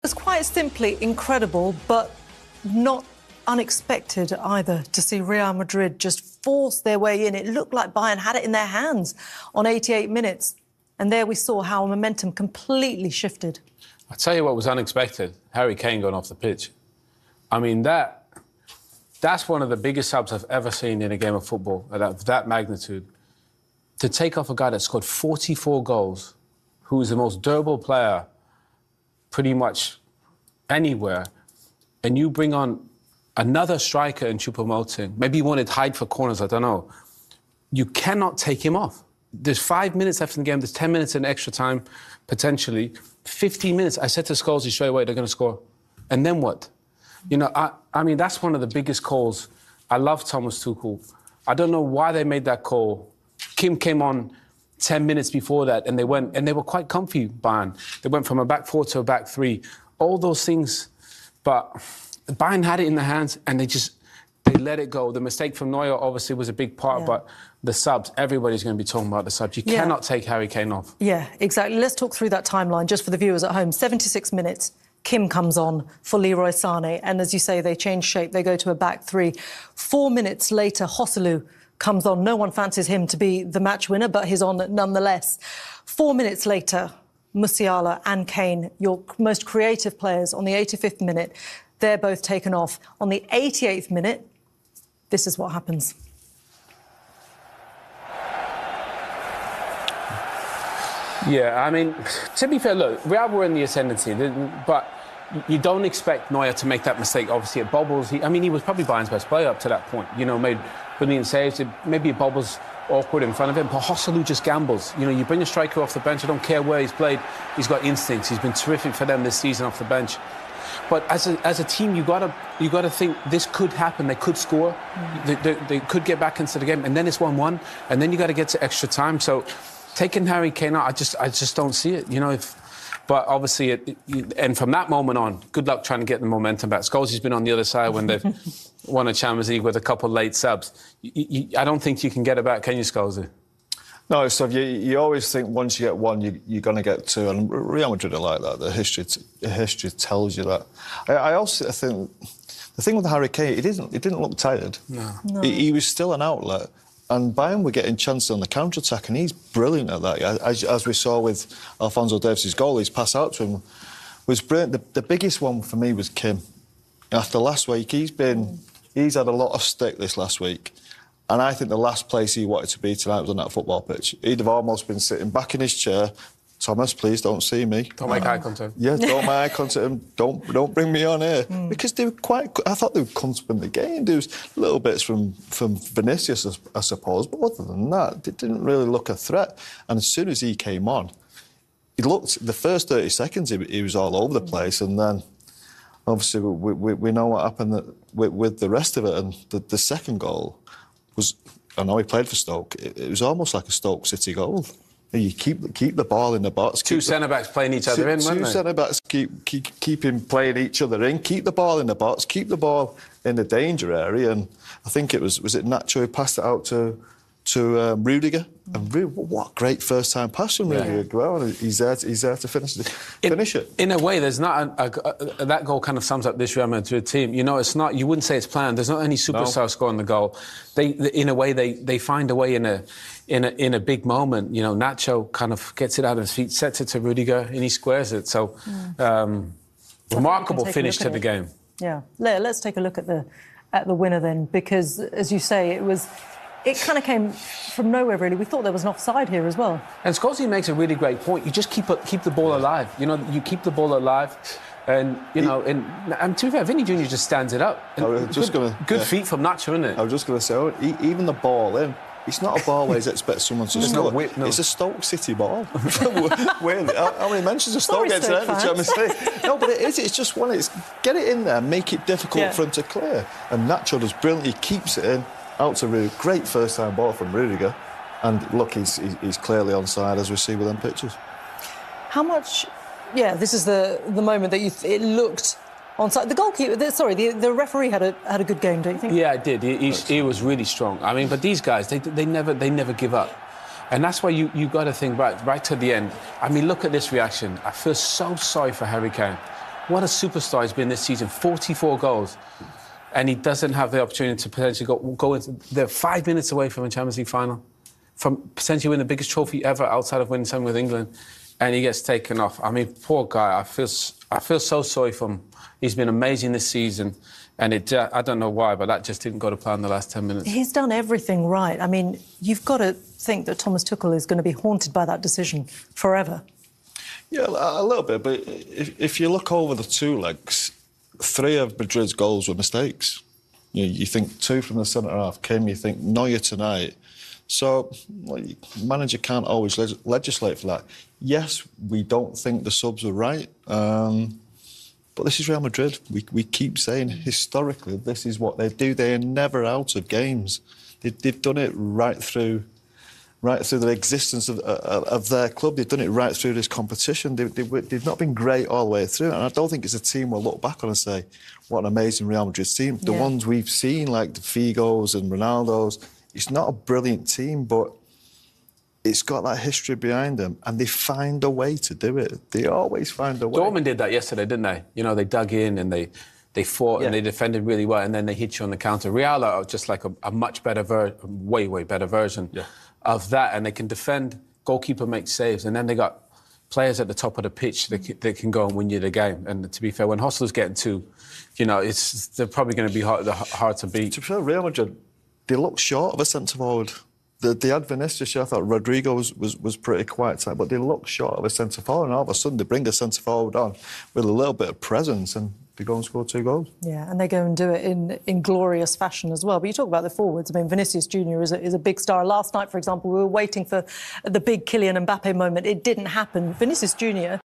It's quite simply incredible, but not unexpected either, to see Real Madrid just force their way in. It looked like Bayern had it in their hands on 88 minutes. And there we saw how momentum completely shifted. I'll tell you what was unexpected. Harry Kane going off the pitch. I mean, that's one of the biggest subs I've ever seen in a game of football, of that magnitude. To take off a guy that scored 44 goals, who is the most durable player pretty much anywhere, and you bring on another striker in Choupo-Moting. Maybe you wanted hide for corners, I don't know. You cannot take him off. There's 5 minutes left in the game, there's 10 minutes in extra time, potentially. 15 minutes, I said to Scholes straight away, they're going to score. And then what? You know, I mean, that's one of the biggest calls. I love Thomas Tuchel. I don't know why they made that call. Kim came on 10 minutes before that, and they were quite comfy, Bayern. They went from a back four to a back three. All those things, but Bayern had it in their hands, and they let it go. The mistake from Neuer obviously was a big part, but the subs, everybody's going to be talking about the subs. You cannot take Harry Kane off. Yeah, exactly. Let's talk through that timeline, just for the viewers at home. 76 minutes, Kim comes on for Leroy Sané, and as you say, they change shape, they go to a back three. 4 minutes later, Joselu comes on. No one fancies him to be the match winner, but he's on nonetheless. 4 minutes later, Musiala and Kane, your most creative players, on the 85th minute, they're both taken off. On the 88th minute, this is what happens. Yeah, I mean, to be fair, look, Real were in the ascendancy, but you don't expect Neuer to make that mistake. Obviously, it bobbles. He was probably Bayern's best player up to that point. You know, made brilliant saves. Maybe it bobbles awkward in front of him, but Joselu just gambles. You know, you bring a striker off the bench, I don't care where he's played, he's got instincts. He's been terrific for them this season off the bench. But as a team, you gotta think this could happen. They could score, they could get back into the game, and then it's 1-1, and then you got to get to extra time. So taking Harry Kane out, I just don't see it. You know, but obviously, and from that moment on, good luck trying to get the momentum back. Scholes has been on the other side when they've won a Champions League with a couple of late subs. I don't think you can get it back, can you, Scholes? No, so you always think once you get one, you're going to get two, and Real Madrid are like that. The history tells you that. I also think the thing with Harry Kane, he didn't look tired. No. He was still an outlet, and Bayern were getting chances on the counter-attack, and he's brilliant at that. As we saw with Alphonso Davies' goal, his pass out to him was brilliant. The biggest one for me was Kim. After last week, he's had a lot of stick this last week. And I think the last place he wanted to be tonight was on that football pitch. He'd have almost been sitting back in his chair. Thomas, please don't see me. Don't make eye contact. Yeah, don't make eye contact. Don't bring me on here. Because they were I thought they would come to win the game. There was little bits from Vinicius, I suppose. But other than that, they didn't really look a threat. And as soon as he came on, he looked, the first 30 seconds, he was all over the place. And then, obviously, we know what happened with the rest of it. And the second goal was, I know he played for Stoke, it was almost like a Stoke City goal. You keep the ball in the box. Two centre-backs playing each other in, weren't they? Two centre-backs keep him playing each other in, keep the ball in the box, keep the ball in the danger area, and I think it was it Nacho who passed it out to Rudiger? And what a great first-time pass from Rudiger. Well, he's there to finish it. In a way, there's not that goal kind of sums up this Real Madrid team. You know, it's not. You wouldn't say it's planned. There's not any superstar scoring the goal. In a way, they find a way in a big moment. You know, Nacho kind of gets it out of his feet, sets it to Rudiger, and he squares it. So, remarkable finish to the game. Yeah, let's take a look at the winner then, because as you say, it kind of came from nowhere, really. We thought there was an offside here as well. And Scholes makes a really great point. You just keep the ball alive. You know, you keep the ball alive. And, you know, and to be fair, Vinny Jr. just stands it up. Good feet from Nacho, isn't it? I was just going to say, even the ball in, it's not a ball where you expect someone to score. It's a Stoke City ball. How many mentions of Stoke gets there? No, but it is. It's just one. It's get it in there, make it difficult for him to clear. And Nacho does brilliantly. He keeps it in. Out to Rudiger. Great first-time ball from Rudiger. And look, he's clearly onside, as we see with them pictures. How much... Yeah, this is the moment that it looked onside. The goalkeeper... the referee had a good game, don't you think? Yeah, it did. He was really strong. I mean, but these guys, they never give up. And that's why you got to think right to the end. I mean, look at this reaction. I feel so sorry for Harry Kane. what a superstar he's been this season. 44 goals. And he doesn't have the opportunity to potentially go into... They're 5 minutes away from a Champions League final, from potentially winning the biggest trophy ever outside of winning something with England, and he gets taken off. I mean, poor guy. I feel so sorry for him. He's been amazing this season, and I don't know why, but that just didn't go to plan in the last 10 minutes. He's done everything right. I mean, you've got to think that Thomas Tuchel is going to be haunted by that decision forever. Yeah, a little bit, but if you look over the two legs, 3 of Madrid's goals were mistakes. You think 2 from the centre-half came, you think Neuer tonight. So, manager can't always legislate for that. Yes, we don't think the subs were right, but this is Real Madrid. We keep saying, historically, this is what they do. They are never out of games. They've done it right through the existence of their club. They've done it right through this competition. They've not been great all the way through. And I don't think it's a team we'll look back on and say, what an amazing Real Madrid team. The ones we've seen, like the Figos and Ronaldos, it's not a brilliant team, but it's got that history behind them, and they find a way to do it. They always find a way. Dortmund did that yesterday, didn't they? You know, they dug in and they fought and they defended really well, and then they hit you on the counter. Real are just like a much better way better version of that, and they can defend. Goalkeeper makes saves, and then they got players at the top of the pitch that can go and win you the game. And to be fair, when Joselu's getting 2, you know, they're probably going to be hard to beat. To be fair, Real Madrid, they look short of a centre forward. They had Vinicius. I thought Rodrigo was pretty quiet tonight, but they look short of a centre forward, and all of a sudden they bring a centre forward on with a little bit of presence, and they go and score 2 goals. Yeah, and they go and do it in glorious fashion as well. But you talk about the forwards. I mean, Vinicius Junior is a big star. Last night, for example, we were waiting for the big Kylian Mbappe moment. It didn't happen. Vinicius Junior